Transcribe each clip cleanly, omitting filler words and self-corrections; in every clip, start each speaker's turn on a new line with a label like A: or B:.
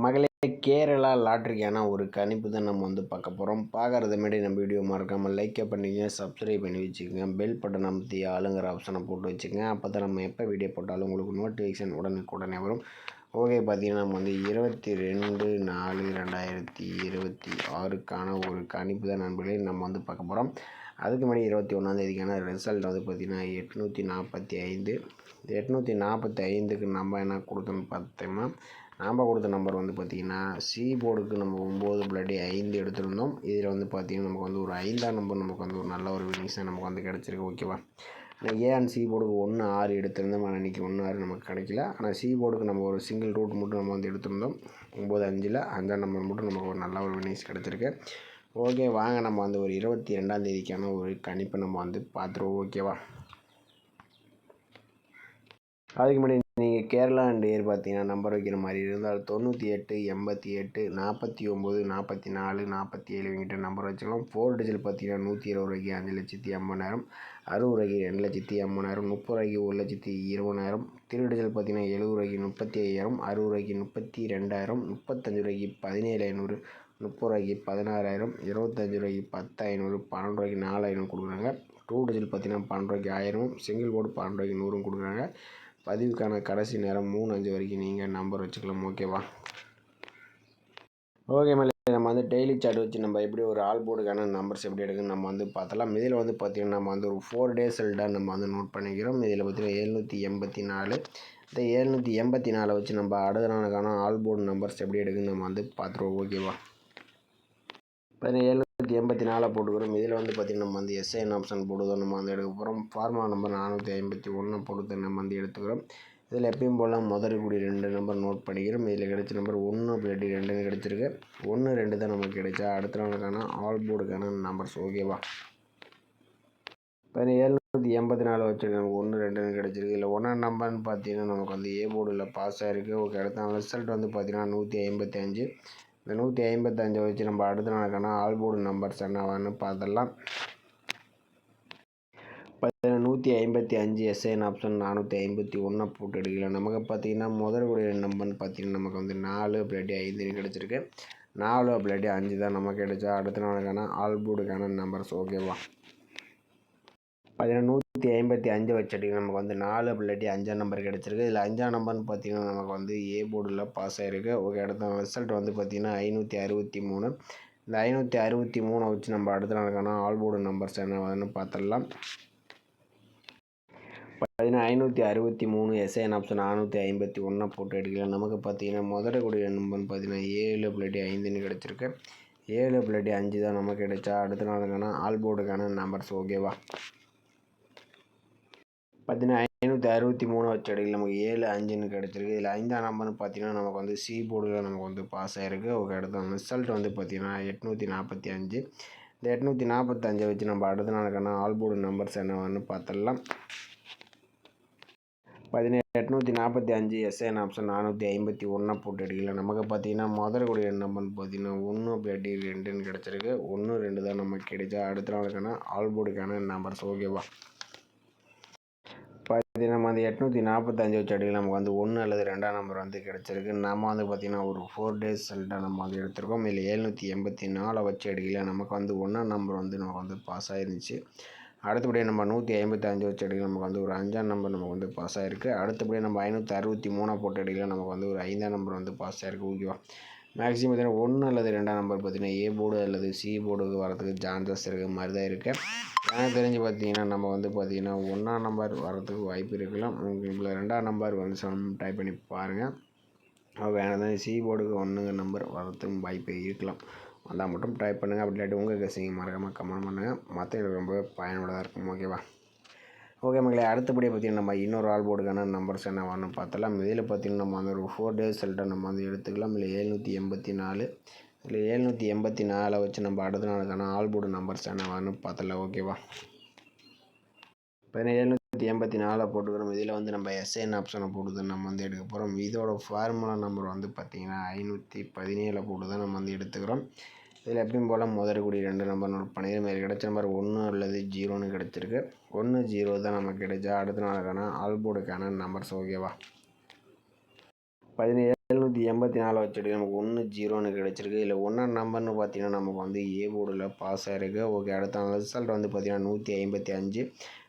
A: மகளே, கேரளா லாட்ரிக்கான ஒரு கணிப்பு தான் நம்ம பார்க்க போகிறோம். பார்க்கறது முன்னாடி நம்ம வீடியோ மறக்காமல் லைக் பண்ணிக்கங்க, சப்ஸ்கிரைப் பண்ணி வச்சுக்கோங்க, பெல் பட்டன் அமைத்தி ஆளுங்கிற ஆப்ஷனை போட்டு வச்சுக்கோங்க. அப்போ தான் நம்ம எப்போ வீடியோ போட்டாலும் உங்களுக்கு நோட்டிஃபிகேஷன் உடனே வரும். ஓகே, பார்த்தீங்கன்னா நம்ம 22/4/2026க்கான ஒரு கணிப்பு தான் நண்பர்களே நம்ம பார்க்க போகிறோம். அதுக்கு முன்னாடி 21ஆந்தேதிக்கான ரிசல்ட் பார்த்திங்கன்னா 845க்கு நம்ம என்ன கொடுத்தோன்னு பார்த்தோம்னா, நாம் கொடுத்த நம்பர் பார்த்திங்கன்னா சி போர்டுக்கு நம்ம 9/5 எடுத்திருந்தோம். இதில் பார்த்திங்கன்னா நமக்கு ஒரு 5ஆம் நம்பர் நமக்கு ஒரு நல்ல ஒரு வினிங்ஸாக நமக்கு கிடச்சிருக்கு. ஓகேவா, ஏ அண்ட் சி போர்டுக்கு 1-6 எடுத்திருந்தோம். ஆனால் இன்றைக்கி 1-6 நமக்கு கிடைக்கல. ஆனால் சி போர்டுக்கு நம்ம ஒரு சிங்கிள் ரூட் மட்டும் நம்ம எடுத்திருந்தோம். 9-5ல் 5ஆம் நம்பர் மட்டும் நமக்கு ஒரு நல்ல ஒரு வினிங்ஸ் கிடச்சிருக்கு. ஓகே, வாங்க நம்ம ஒரு 22ஆந்தேதிக்கான ஒரு கணிப்பை நம்ம பார்த்துருவோம். ஓகேவா, அதுக்கு முன்னாடி நீங்கள் கேரளா அண்ட் இயர் பார்த்தீங்கன்னா நம்பர் வைக்கிற மாதிரி இருந்தால் 98, 88, 49, 44, 47 இவங்கிட்ட நம்பர் வச்சுக்கலாம். 4 டிஜிட் பார்த்தீங்கன்னா 120 5,50,000, 60 2,50,000, 30 1,20,000, 3 டிஜிட் பார்த்தீங்கன்னா 70 35,000, 60 32,000, 35 17,500, 30 16,000, 25 10,500, 12 4,500 கொடுக்குறாங்க. 2 டிஜிட் பார்த்தீங்கன்னா 12 1000, சிங்கிள் போர்டு 12 100 கொடுக்குறாங்க. பதிவுக்கான கடைசி நேரம் 3-5 வரைக்கும் நீங்கள் நம்பர் வச்சுக்கலாம். ஓகேவா, ஓகே மேலே நம்ம டெய்லி சார்ட் வச்சு நம்ம எப்படி ஒரு ஆல் போர்டுக்கான நம்பர்ஸ் எப்படி எடுக்குன்னு நம்ம பார்த்தலாம். இதில் பார்த்திங்கன்னா நம்ம ஒரு 4 டேஸ் ரிசல்ட்டாக நம்ம நோட் பண்ணிக்கிறோம். இதில் பார்த்திங்கன்னா 784, இந்த 784 வச்சு நம்ம அடுத்த நாளுக்கான ஆல் போர்டு நம்பர்ஸ் எப்படி எடுக்குன்னு நம்ம பார்த்துருவோம். ஓகேவா, 784 போட்டுக்கிறோம். இதில் பார்த்திங்கன்னா நம்ம எஸ்ஐஎன் ஆப்ஷன் போடுதோம் நம்ம எடுக்க போகிறோம். ஃபார்முலா நம்பர் 451 போட்டு நம்ம எடுத்துக்கிறோம். இதில் எப்பயும் போல் முதல் கூடிய 2 நம்பர் நோட் பண்ணிக்கிறோம். இதில் கிடைச்ச நம்பர் 1/2 கிடச்சிருக்கு. 1 2 தான் நமக்கு கிடைச்சா அடுத்த நாளுக்கான ஆல் போர்டுக்கான நம்பர்ஸ். ஓகேவா, 784 வச்சுருக்காங்க. 1 2 கிடச்சிருக்கு. இல்லை 1ஆம் நம்பர்னு பார்த்தீங்கன்னா நமக்கு ஏ போர்டில் பாஸ் ஆகிருக்கு. ஓகே, அடுத்த ரிசல்ட் பார்த்தீங்கன்னா 155. இந்த 155 வச்சு நம்ம அடுத்த நாளுக்கான ஆல் போர்டு நம்பர்ஸ் என்னவான்னு பார்த்துடலாம். 155 எஸ்ஐஎன் ஆப்ஷன் 451 போட்டு எடுக்கலாம். நமக்கு பார்த்திங்கன்னா முதல் கூடிய நம்பர்னு பார்த்திங்கன்னா நமக்கு 4/5 கிடச்சிருக்கு. 4/5 தான் நமக்கு கிடைச்சா அடுத்த நாளுக்கான ஆல் போர்டுக்கான நம்பர்ஸ். ஓகேவா, 155 வச்சுட்டு நமக்கு 4/5ஆம் நம்பர் கிடச்சிருக்கு. இதில் 5ஆம் நம்பர்னு பார்த்திங்கன்னா நமக்கு ஏ போர்டில் பாஸ் ஆகிருக்கு. ஓகே, அடுத்த ரிசல்ட் பார்த்திங்கன்னா 563. இந்த 563 வச்சு நம்ம அடுத்த நாளுக்கான ஆல் போர்டு நம்பர்ஸ் என்னன்னு பார்த்துடலாம். 563 எஸ்ஐஎன் ஆப்ஷன் 451 போட்டு எடுக்கலாம். நமக்கு பார்த்திங்கன்னா முதல்ல கூடிய நம்பர்னு பார்த்திங்கன்னா 7/5 கிடச்சிருக்கு. 7/5 தான் நமக்கு கிடைச்சா அடுத்த நாளுக்கான ஆல் போர்டுக்கான நம்பர்ஸ். ஓகேவா, 563 வச்சு எடுக்கல. நமக்கு 7 5 கிடச்சிருக்கு. இதில் 5ஆம் நம்பர்னு பார்த்திங்கன்னா நமக்கு சி போர்டில் நமக்கு பாஸ் ஆகிருக்கு. ஓகே, அடுத்த ரிசல்ட் பார்த்திங்கன்னா 845. இந்த 845 வச்சு நம்ம அடுத்த நாளுக்கான ஆல் போர்டு நம்பர்ஸ் என்னவான்னு பார்த்துடலாம். 845 எஸ்ஐஎன் ஆப்ஷன் 451 போட்டு எடுக்கலாம். நமக்கு பார்த்திங்கன்னா முதல் கூடிய நம்பர்னு பார்த்திங்கன்னா 1/2 கிடச்சிருக்கு. 1 2 தான் நமக்கு கிடைச்சா அடுத்த நாளுக்கான ஆல் போர்டுக்கான நம்பர்ஸ். ஓகேவா, நம்ம 845 வச்சு அடிக்கலாம். நமக்கு 1 அல்லது 2ஆம் நம்பர் கிடச்சிருக்கு. நம்ம பார்த்திங்கன்னா ஒரு 4 டேஸ் ரிசல்ட்டாக நம்ம எடுத்திருக்கோம். இதில் 784 வச்சு அடிக்கலாம். நமக்கு 1ஆம் நம்பர் நமக்கு பாஸ் ஆகிருந்துச்சு. அடுத்தபடியாக நம்ம 155 வச்சு அடிக்கலாம். நமக்கு ஒரு 5ஆம் நம்பர் நமக்கு பாஸ் ஆகிருக்கு. அடுத்தபடியாக நம்ம 563 போட்டு அடிக்கலாம். நமக்கு ஒரு 5ஆம் நம்பர் பாஸ் ஆகிருக்கு. ஓகேவா, மேக்ஸிமம் பார்த்திங்கன்னா 1 அல்லது 2ஆம் நம்பர் பார்த்திங்கன்னா ஏ போர்டு அல்லது சி போர்டுக்கு வரதுக்கு சான்சஸ் இருக்கிற மாதிரி தான் இருக்குது. எனக்கு தெரிஞ்சு பார்த்திங்கன்னா நம்ம பார்த்திங்கன்னா 1ஆம் நம்பர் வரதுக்கு வாய்ப்பு இருக்கலாம். உங்களுக்கு 2ஆம் நம்பர் டைப் பண்ணி பாருங்கள். வேணாம் சி போர்டுக்கு 1 நம்பர் வரதுக்கு வாய்ப்பு இருக்கலாம். வந்தால் மட்டும் டைப் பண்ணுங்கள். அப்படி இல்லாட்டி உங்கள் கெஸ்ஸிங் மறக்காமல் கமெண்ட் பண்ணுங்கள். மற்றவங்களுக்கு ரொம்ப பயனுள்ளதாக இருக்கும். ஓகேவா, ஓகே மகளே, அடுத்தபடியாக பார்த்திங்கன்னா நம்ம இன்னொரு ஆல் போர்டுக்கான நம்பர்ஸ் என்னவான்னு பார்த்தலாம். இதில் பார்த்திங்கன்னா நம்ம ஒரு 4 டேஸ் ரிசல்ட்டாக நம்ம எடுத்துக்கலாம். இல்லை 784. இதில் 784 வச்சு நம்ம அடுத்த நாளுக்கான ஆல் போர்டு நம்பர்ஸ் என்னவான்னு பார்த்தலாம். ஓகேவா, 784 போட்டுக்கிறோம். இதில் நம்ம எஸ்ஐஎன் ஆப்ஷனை போட்டு தான் நம்ம எடுக்க போகிறோம். இதோட ஃபார்முலா நம்பர் பார்த்திங்கன்னா 517 போட்டு தான் நம்ம எடுத்துக்கிறோம். இதில் எப்பயும் போல் முதல் கூடிய 2 நம்பர் நோட் பண்ணிக்கிறோம். இதில் கிடைச்ச நம்பர் 1 அல்லது 0ன்னு கிடச்சிருக்கு. 1 0 தான் நமக்கு கிடைச்சா அடுத்த நாளுக்கான ஆல் போர்டுக்கான நம்பர்ஸ். ஓகேவா, 784 வச்சுட்டு நமக்கு 1 0ன்னு கிடச்சிருக்கு. இதில் 1ஆம் நம்பர்னு பார்த்தீங்கன்னா நமக்கு வந்து ஏ போர்டில் பாஸ் ஆகிருக்கு. ஓகே, அடுத்த ரிசல்ட் வந்து பார்த்தீங்கன்னா 155.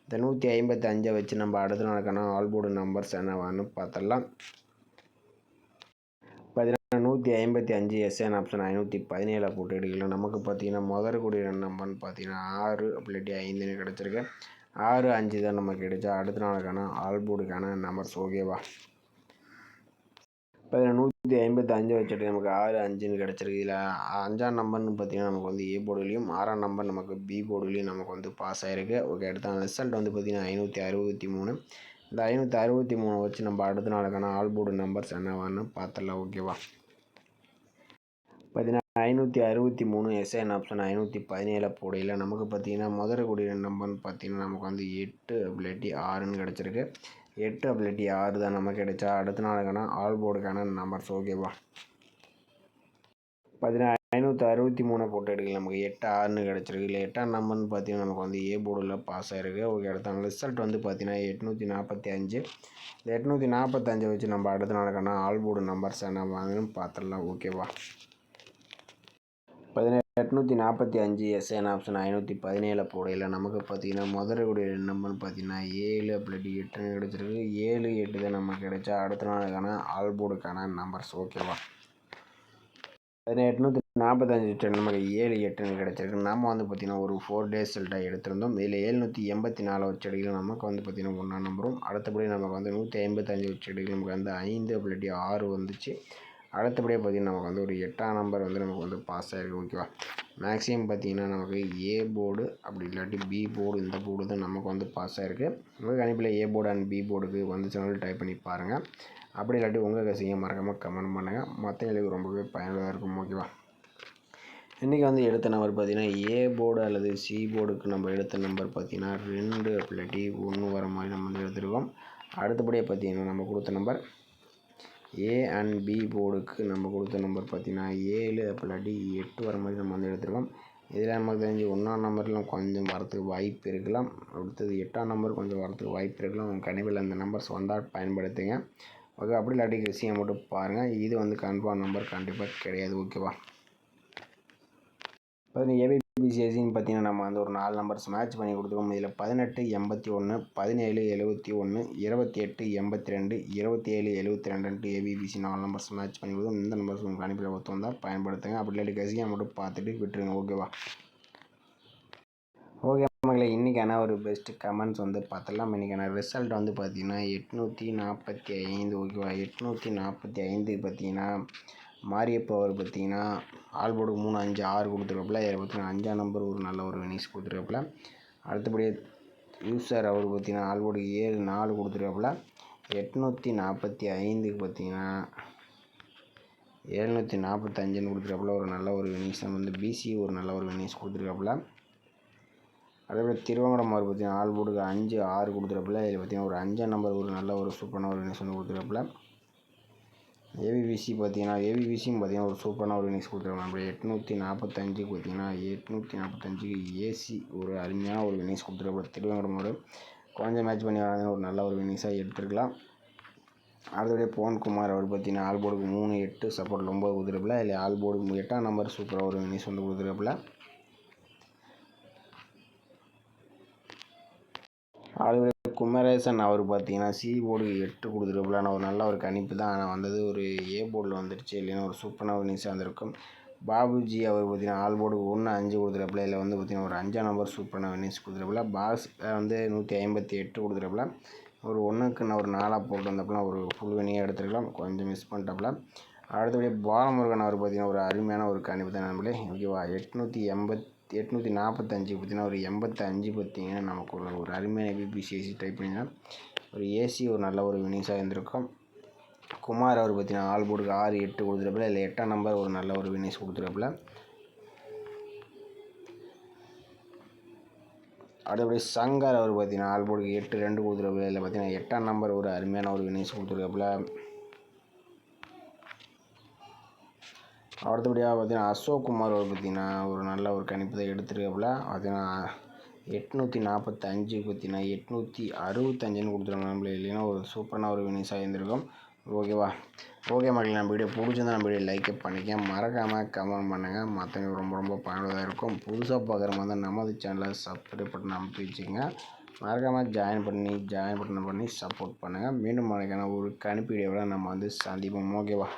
A: இந்த 155 வச்சு நம்ம அடுத்த நாளுக்கான ஆல் போர்டு நம்பர்ஸ் என்னவான்னு பார்த்துடலாம். 155 எஸ்என் ஆப்ஷன் 517 போட்டு எடுக்கலாம். நமக்கு பார்த்தீங்கன்னா முதல் கூடிய நம்பர்னு பார்த்தீங்கன்னா 6 இல்லாட்டி 5ன்னு கிடச்சிருக்கு. 6 5 தான் நமக்கு கிடைச்சா அடுத்த நாளுக்கான ஆல் போர்டுக்கான நம்பர்ஸ். ஓகேவா, 155 வச்சுட்டு நமக்கு 6 5ன்னு கிடச்சிருக்கு. இதில் 5ஆம் நம்பர்னு பார்த்தீங்கன்னா நமக்கு வந்து ஏ போர்டுலேயும் 6ஆம் நம்பர் நமக்கு பி போர்டுலேயும் நமக்கு வந்து பாஸ் ஆகிருக்கு. ஓகே, அடுத்த ரிசல்ட் வந்து பார்த்தீங்கன்னா 563. இந்த 563 வச்சு நம்ம அடுத்த நாளுக்கான ஆல் போர்டு நம்பர்ஸ் என்னவான்னு பார்த்துடலாம். ஓகேவா, 563 எஸ்என் ஆப்ஷன் 517 போடையில் நமக்கு பார்த்தீங்கன்னா முதல் கூடிய நம்பர்னு பார்த்தீங்கன்னா நமக்கு வந்து 8 இல்லாட்டி 6ன்னு கிடச்சிருக்கு. 8 இல்லாட்டி 6 தான் நமக்கு கிடைச்சா அடுத்த நாளுக்கான ஆல் போர்டுக்கான நம்பர்ஸ். ஓகேவா, 563 போட்டு எடுக்கலாம். நமக்கு 8 6ன்னு கிடச்சிருக்கு. இல்லை 8ஆம் நம்பர்னு பார்த்தீங்கன்னா நமக்கு வந்து ஏ போர்டில் பாஸ் ஆகிருக்கு. ஓகே, அடுத்த ரிசல்ட் வந்து பார்த்தீங்கன்னா 845. இந்த 845 வச்சு நம்ம அடுத்த நாளுக்கான ஆல் போர்டு நம்பர்ஸ் என்னவாங்கன்னு பார்த்துடலாம். ஓகேவா, 845 எஸ்என் ஆப்ஷன் 517 போடையில் நமக்கு பார்த்தீங்கன்னா முதல் கூடிய நம்பர்னு பார்த்தீங்கன்னா 7 இல்லாட்டி 8ன்னு கிடச்சிருக்கு. 7 8 தான் நமக்கு கிடைச்சா அடுத்த நாளுக்கான ஆல் போர்டுக்கான நம்பர்ஸ். ஓகேவா, 845 நமக்கு 7 8ன்னு கிடச்சிருக்கு. நம்ம வந்து பார்த்திங்கன்னா ஒரு 4 டேஸ் ரிசல்ட்டாக எடுத்திருந்தோம். இதில் 784 வச்சு எடுக்கலாம். நமக்கு வந்து பார்த்திங்கன்னா 1ஆம் நம்பரும், அடுத்தபடி நமக்கு வந்து 155 வச்சு எடுக்கலாம். நமக்கு வந்து 5 இல்லாட்டி 6 வந்துச்சு. அடுத்தபடியாக பார்த்திங்கன்னா நமக்கு வந்து ஒரு 8ஆம் நம்பர் வந்து நமக்கு வந்து பாஸ் ஆகிருக்கு. ஓகேவா, மேக்ஸிமம் பார்த்திங்கன்னா நமக்கு ஏ போர்டு அப்படி இல்லாட்டி பி போர்டு, இந்த போர்டு தான் நமக்கு வந்து பாஸ் ஆகிருக்கு. உங்கள் கணிப்பில் ஏ போர்டு அண்ட் பி போர்டுக்கு வந்து சேனல் டைப் பண்ணி பாருங்கள். அப்படி இல்லாட்டி உங்கள் கசிங்க மறக்காமல் கமெண்ட் பண்ணுங்கள். மற்றவங்களுக்கு ரொம்பவே பயனுள்ளதாக இருக்கும். ஓகேவா, இன்றைக்கி வந்து எடுத்த நம்பர் பார்த்திங்கன்னா ஏ போர்டு அல்லது சி போர்டுக்கு நம்ம எடுத்த நம்பர் பார்த்திங்கன்னா 2 இல்லாட்டி 1 வர மாதிரி நம்ம வந்து எடுத்துருக்கோம். அடுத்தபடியாக பார்த்திங்கன்னா நம்ம கொடுத்த நம்பர் ஏ அண்ட் பி போர்டுக்கு நம்ம கொடுத்த நம்பர் பார்த்திங்கன்னா 7 இல்லாட்டி 8 வர மாதிரி நம்ம வந்து எடுத்துருக்கோம். இதில் நமக்கு தெரிஞ்சு 1ஆம் நம்பர்லாம் கொஞ்சம் வரத்துக்கு வாய்ப்பு இருக்கலாம். அடுத்தது 8ஆம் நம்பர் கொஞ்சம் வரத்துக்கு வாய்ப்பு இருக்கலாம். உங்கள் கணிப்பில் அந்த நம்பர்ஸ் வந்தால் பயன்படுத்துங்க. ஓகே, அப்படி இல்லாட்டி விஷயம் மட்டும் பாருங்கள். இது வந்து கன்ஃபார்ம் நம்பர் கண்டிப்பாக கிடையாது. ஓகேவா, ஏபிபிசிஎஸ்சின்னு பார்த்தீங்கன்னா நம்ம வந்து ஒரு 4 நம்பர்ஸ் மேட்ச் பண்ணி கொடுத்துருக்கோம். இதில் 18 81 17 71 28 82 27 72 ஏபிபிசி 4 நம்பர்ஸ் மேட்ச் பண்ணி கொடுத்தோம். இந்த நம்பர்ஸ் உங்கள் கணிப்பில் ஒத்து வந்தால் பயன்படுத்துங்க. அப்படி இல்லாட்டி கசியாக மட்டும் பார்த்துட்டு விட்டுருங்க. ஓகேவா, ஓகே மகளே, இன்றைக்கான ஒரு பெஸ்ட்டு கமெண்ட்ஸ் வந்து பார்த்துடலாம். இன்றைக்கான ரிசல்ட் வந்து பார்த்திங்கன்னா 845. ஓகேவா, 845 பார்த்திங்கன்னா மாரியப்ப அவர் பார்த்திங்கன்னா ஆல் போர்டுக்கு 3 5 6 கொடுத்துருக்காப்புல. இதில் பார்த்திங்கன்னா 5ஆம் நம்பர் ஒரு நல்ல ஒரு வினிஸ் கொடுத்துருக்காப்புல. அடுத்தபடியே யூசர் அவர் பார்த்திங்கன்னா ஆல் போர்டுக்கு 7 4 கொடுத்துருக்காப்புல. 845க்கு பார்த்திங்கன்னா 745ன்னு கொடுத்துருக்காப்புல. ஒரு நல்ல ஒரு வினிஸ். வந்து பிசி ஒரு நல்ல ஒரு வினிஸ் கொடுத்துருக்காப்புல. அதேபோல் திருவங்கடம் அவர் பார்த்திங்கன்னா ஆல் போர்டுக்கு 5 6 கொடுத்துருக்காப்புல. இதில் பார்த்திங்கன்னா ஒரு 5ஆம் நம்பர் ஒரு நல்ல ஒரு சூப்பரான ஒரு வினிஸ் வந்து கொடுத்துருக்காப்புல. ஏபிபிசியும் பார்த்திங்கன்னா ஒரு சூப்பரான ஒரு வினிஸ் கொடுத்துருக்காங்க. அப்படி 845க்கு பார்த்திங்கன்னா 845க்கு ஏசி ஒரு அருமையான ஒரு வினிஸ் கொடுத்துருக்காப்புல. திருவங்கடம் ஒரு கொஞ்சம் மேட்ச் பண்ணி வராங்க, ஒரு நல்ல ஒரு வினிஸாக எடுத்துருக்கலாம். அடுத்தபடியே பவன்குமார் அவர் பார்த்திங்கன்னா ஆல் போர்டுக்கு 3 8 சப்போர்ட் 9 கொடுத்துருக்காப்புல. இல்லை ஆல் போர்டுக்கு 8ஆம் நம்பர் சூப்பராக ஒரு வினிஸ் வந்து கொடுத்துருக்காப்புல. அடுத்தபடி குமரேசன் அவர் பார்த்திங்கன்னா சி போர்டுக்கு 8 கொடுத்துருக்காப்புல. ஆனால் ஒரு நல்ல ஒரு கணிப்பு தான். ஆனால் வந்தது ஒரு ஏ போர்டில் வந்துடுச்சு. இல்லைன்னா ஒரு சூப்பரான ஒரு வினிஸாக இருந்திருக்கும். பாபுஜி அவர் பார்த்திங்கன்னா ஆல் போர்டுக்கு 1 5 கொடுத்துருக்காப்புல. இதில் வந்து பார்த்திங்கன்னா ஒரு 5ஆம் நம்பர் சூப்பரான வினிஸ் கொடுத்துருக்காப்புல. பாஸ் வந்து 158 கொடுத்துருக்காப்புல. ஒரு 1க்கு நான் ஒரு 4 போட்டு வந்தப்பல ஒரு ஃபுல் வினியாக எடுத்துருக்கலாம். கொஞ்சம் மிஸ் பண்ணிட்டாப்புல. அடுத்தபடி பாலமுருகன் அவர் பார்த்திங்கன்னா ஒரு அருமையான ஒரு கணிப்பு தான் நம்மளே. ஓகேவா, 845 பார்த்திங்கன்னா ஒரு 85 பார்த்திங்கன்னா நமக்கு ஒரு அருமையான ஏபிபிசிஎஸ்சி டைப் பண்ணிங்கன்னா ஒரு ஏசி ஒரு நல்ல ஒரு வினிஸாக இருந்திருக்கும். குமார் அவர் பார்த்திங்கன்னா ஆல் போர்டுக்கு 6 8 கொடுத்துருப்பாப்புல. இல்லை 8ஆம் நம்பர் ஒரு நல்ல ஒரு வினிஸ் கொடுத்துருப்பாப்புல. அடுத்தபடி சங்கர் அவர் பார்த்திங்கன்னா ஆல் போர்டுக்கு 8 2 கொடுத்துருப்பாப்புல. இல்லை பார்த்திங்கன்னா 8ஆம் நம்பர் ஒரு அருமையான ஒரு வினிஸ் கொடுத்துருக்காப்புல. அடுத்தபடியாக பார்த்திங்கன்னா அசோக் குமார் அவர் பார்த்திங்கன்னா ஒரு நல்ல ஒரு கணிப்பு தான் எடுத்துருக்காப்புல. பார்த்திங்கன்னா 845 பார்த்திங்கன்னா 865ன்னு கொடுத்துருக்காங்க. நம்மள இல்லைன்னா ஒரு சூப்பரான ஒரு வினிஸாக இருந்திருக்கும். ஓகேவா? ஓகே மக்களே, நம்ம வீடியோ பிடிச்சிருந்தா நம்ம வீடியோ லைக் பண்ணிக்க, மறக்காமல் கமெண்ட் பண்ணுங்கள். மற்றவங்களுக்கு ரொம்ப ரொம்ப பயனுள்ளதாக இருக்கும். புதுசாக பார்க்குற மாதிரி தான் நமது சேனலை சப்ஸ்கிரைப் பண்ணி அமைத்து வச்சுங்க. மறக்காமல் ஜாயின் பண்ணி சப்போர்ட் பண்ணுங்கள். மீண்டும் மறக்காம ஒரு கணிப்பு வீடியோவில் நம்ம சந்திப்போம். ஓகேவா?